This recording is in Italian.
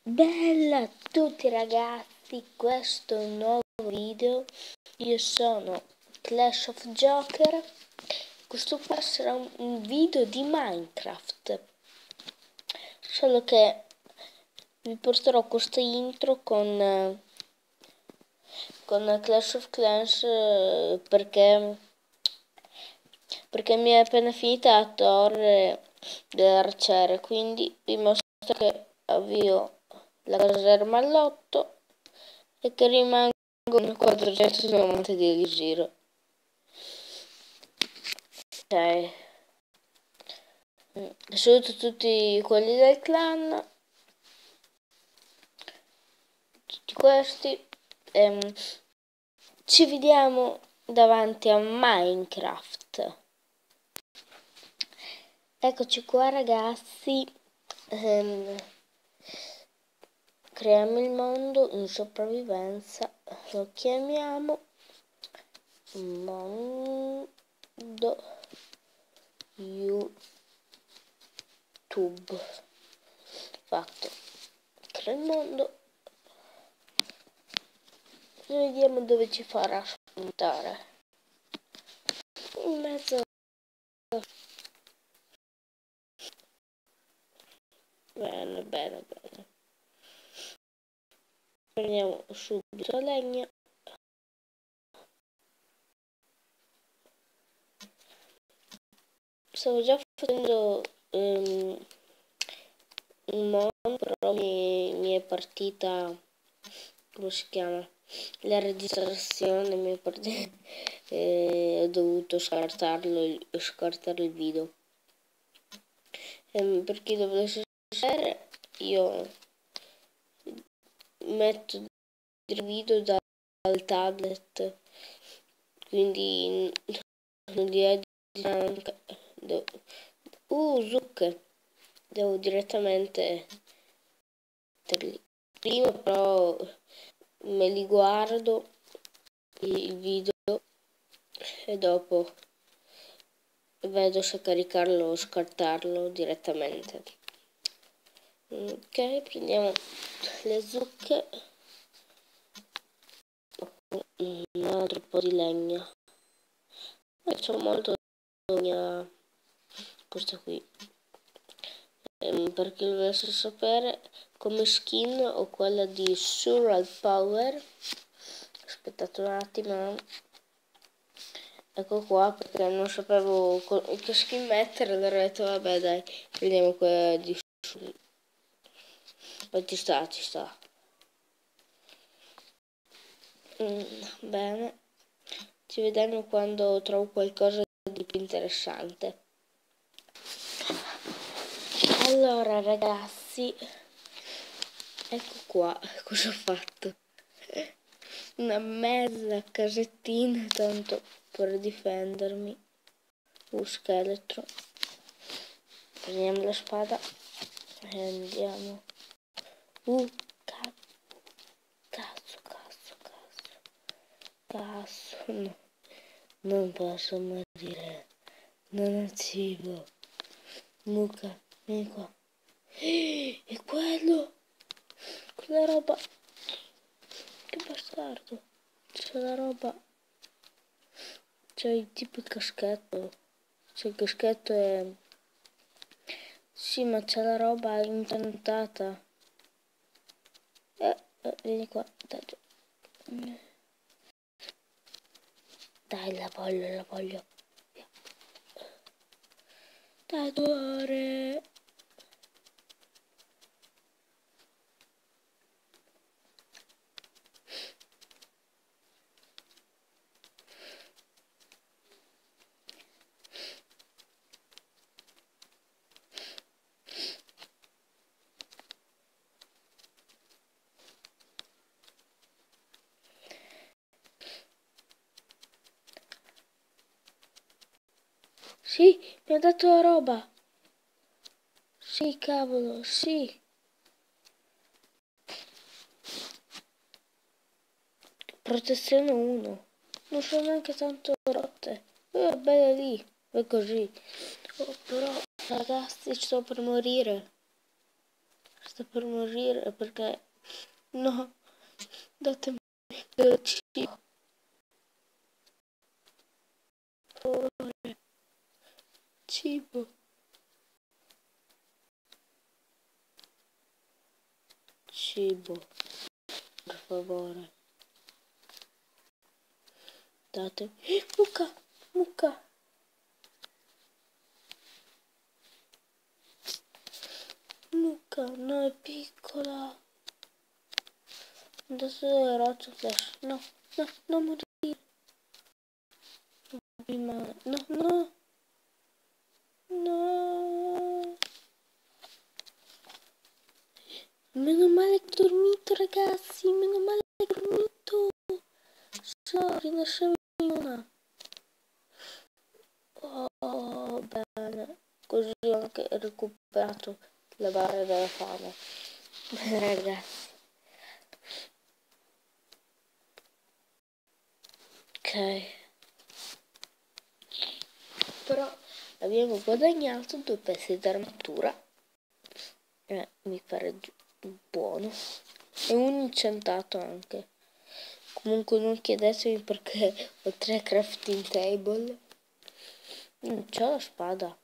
Bella a tutti ragazzi, questo è un nuovo video. Io sono Clash of Joker. Questo qua sarà un video di Minecraft, solo che vi porterò questa intro con Clash of Clans perché mi è appena finita la torre dell'arciere, quindi vi mostro che avvio la caserma all'8 e che rimangono 490 di giro. Ok, saluto tutti quelli del clan, tutti questi, ci vediamo davanti a Minecraft. Eccoci qua ragazzi. Creiamo il mondo in sopravvivenza, lo chiamiamo mondo YouTube. Fatto, crea il mondo e vediamo dove ci farà spuntare. In mezzo. Bene, bene, bene. Prendiamo subito legna. Stavo già facendo un mondo, però mi è partita, come si chiama? La registrazione mi è partita e ho dovuto scartare il video. Per chi dovesse sapere, io metto il video dal tablet, quindi non li edito anche. Zucche, devo direttamente prima, però me li guardo il video e dopo vedo se caricarlo o scartarlo direttamente. Ok, prendiamo le zucche, un altro po' di legna. Faccio molto legna questa qui. Per chi volesse sapere, come skin ho quella di Surreal Power. Aspettate un attimo, ecco qua, perché non sapevo che skin mettere, allora ho detto vabbè dai, prendiamo quella di Surreal. Ma ci sta. Bene, ci vediamo quando trovo qualcosa di più interessante. Allora ragazzi, ecco qua cosa ho fatto. Una mezza casettina, tanto per difendermi. Scheletro. Prendiamo la spada e andiamo. Cazzo, no. Non posso morire. Non ho cibo. Mucca, vieni qua. È quello! Quella roba. Che bastardo. C'è la roba. C'è tipo il caschetto. C'è il caschetto e... Sì, ma c'è la roba incantata. Vieni qua. Dai, la voglio. Via. Dai, 2 ore. Sì, mi ha dato la roba. Sì, cavolo, sì. Protezione 1. Non sono neanche tanto rotte. Bella lì. È così. Oh, però, ragazzi, sto per morire. Sto per morire perché... No, datemi del cibo. Per favore. Cibo. Cibo. Per favore. Datemi... Mucca! Mucca! Mucca, no, è piccola. Adesso è roccia flash. No, no, non morire. No, no, no. Meno male che ho dormito, ragazzi. Meno male che ho dormito. Sorry, lasciami una. Oh, bene. Così ho anche recuperato la barra della fame. Bene, ragazzi. Ok. Però abbiamo guadagnato 2 pezzi d'armatura. Mi pare buono. E un incentato anche. Comunque non chiedetemi perché ho 3 crafting table. Non c'ho la spada.